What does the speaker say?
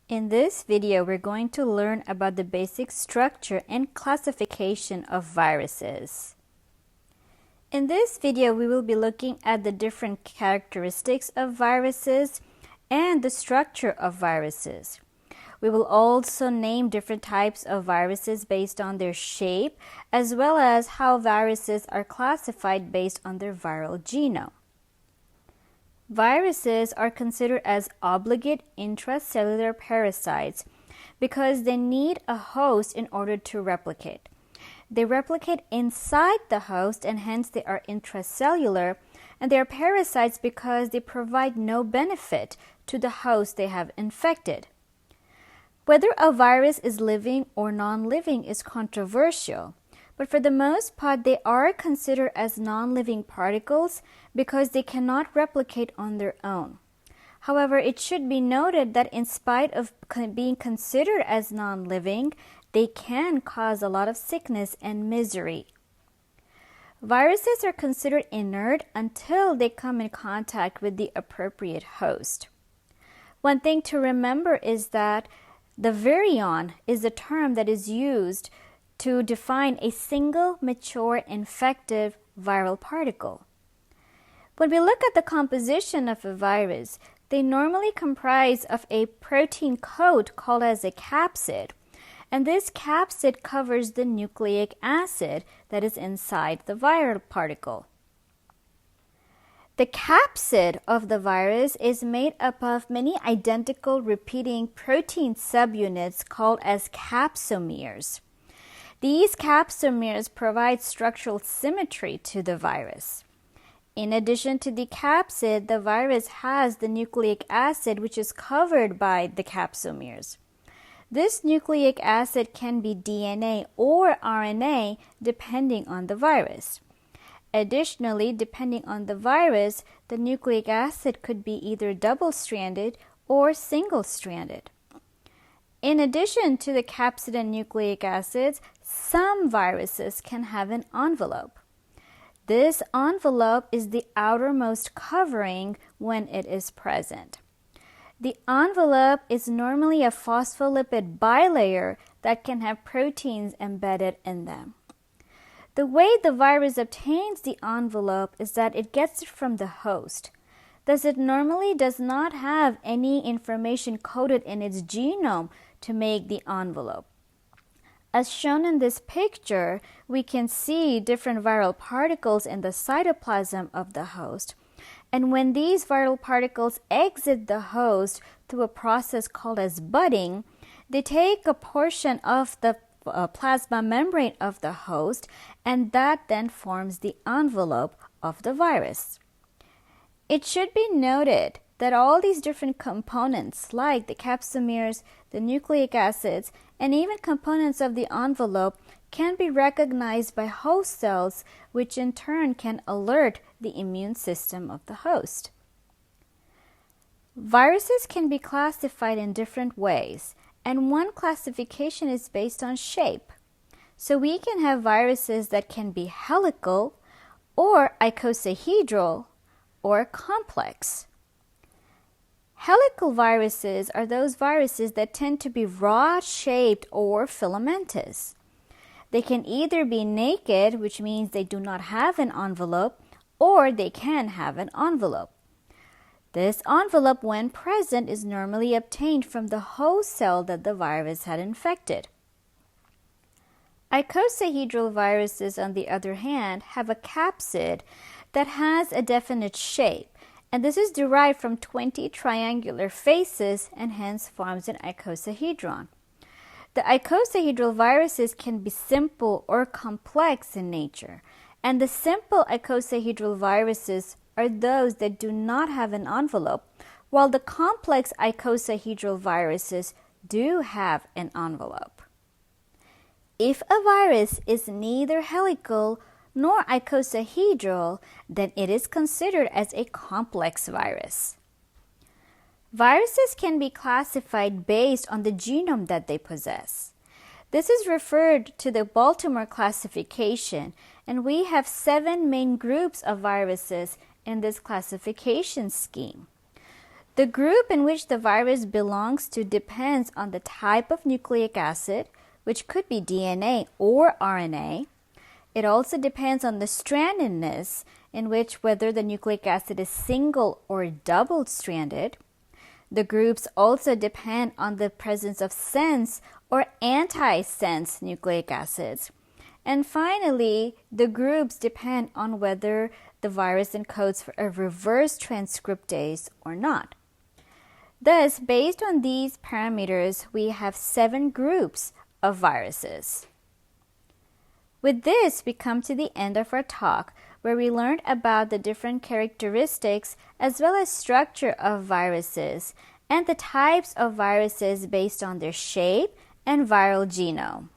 In this video, we're going to learn about the basic structure and classification of viruses. In this video, we will be looking at the different characteristics of viruses and the structure of viruses. We will also name different types of viruses based on their shape, as well as how viruses are classified based on their viral genome. Viruses are considered as obligate intracellular parasites because they need a host in order to replicate. They replicate inside the host and hence they are intracellular, and they are parasites because they provide no benefit to the host they have infected. Whether a virus is living or non-living is controversial, but for the most part they are considered as non-living particles because they cannot replicate on their own. However, it should be noted that in spite of being considered as non-living, they can cause a lot of sickness and misery. Viruses are considered inert until they come in contact with the appropriate host. One thing to remember is that the virion is a term that is used to define a single mature infective viral particle. When we look at the composition of a virus, they normally comprise of a protein coat called as a capsid, and this capsid covers the nucleic acid that is inside the viral particle. The capsid of the virus is made up of many identical repeating protein subunits called as capsomeres. These capsomeres provide structural symmetry to the virus. In addition to the capsid, the virus has the nucleic acid which is covered by the capsomeres. This nucleic acid can be DNA or RNA depending on the virus. Additionally, depending on the virus, the nucleic acid could be either double-stranded or single-stranded. In addition to the capsid and nucleic acids, some viruses can have an envelope. This envelope is the outermost covering when it is present. The envelope is normally a phospholipid bilayer that can have proteins embedded in them. The way the virus obtains the envelope is that it gets it from the host. Thus, it normally does not have any information coded in its genome to make the envelope. As shown in this picture, we can see different viral particles in the cytoplasm of the host. And when these viral particles exit the host through a process called as budding, they take a portion of the plasma membrane of the host, and that then forms the envelope of the virus. It should be noted that all these different components, like the capsomeres, the nucleic acids, and even components of the envelope, can be recognized by host cells, which in turn can alert the immune system of the host. Viruses can be classified in different ways, and one classification is based on shape. So we can have viruses that can be helical, or icosahedral, or complex. Helical viruses are those viruses that tend to be rod-shaped or filamentous. They can either be naked, which means they do not have an envelope, or they can have an envelope. This envelope, when present, is normally obtained from the host cell that the virus had infected. Icosahedral viruses, on the other hand, have a capsid that has a definite shape, and this is derived from 20 triangular faces and hence forms an icosahedron. The icosahedral viruses can be simple or complex in nature, and the simple icosahedral viruses are those that do not have an envelope, while the complex icosahedral viruses do have an envelope. If a virus is neither helical nor icosahedral, then it is considered as a complex virus. Viruses can be classified based on the genome that they possess. This is referred to the Baltimore Classification, and we have 7 main groups of viruses in this classification scheme. The group in which the virus belongs to depends on the type of nucleic acid, which could be DNA or RNA. It also depends on the strandedness, in which whether the nucleic acid is single or double-stranded. The groups also depend on the presence of sense or anti-sense nucleic acids. And finally, the groups depend on whether the virus encodes for a reverse transcriptase or not. Thus, based on these parameters, we have 7 groups of viruses. With this, we come to the end of our talk, where we learned about the different characteristics as well as structure of viruses and the types of viruses based on their shape and viral genome.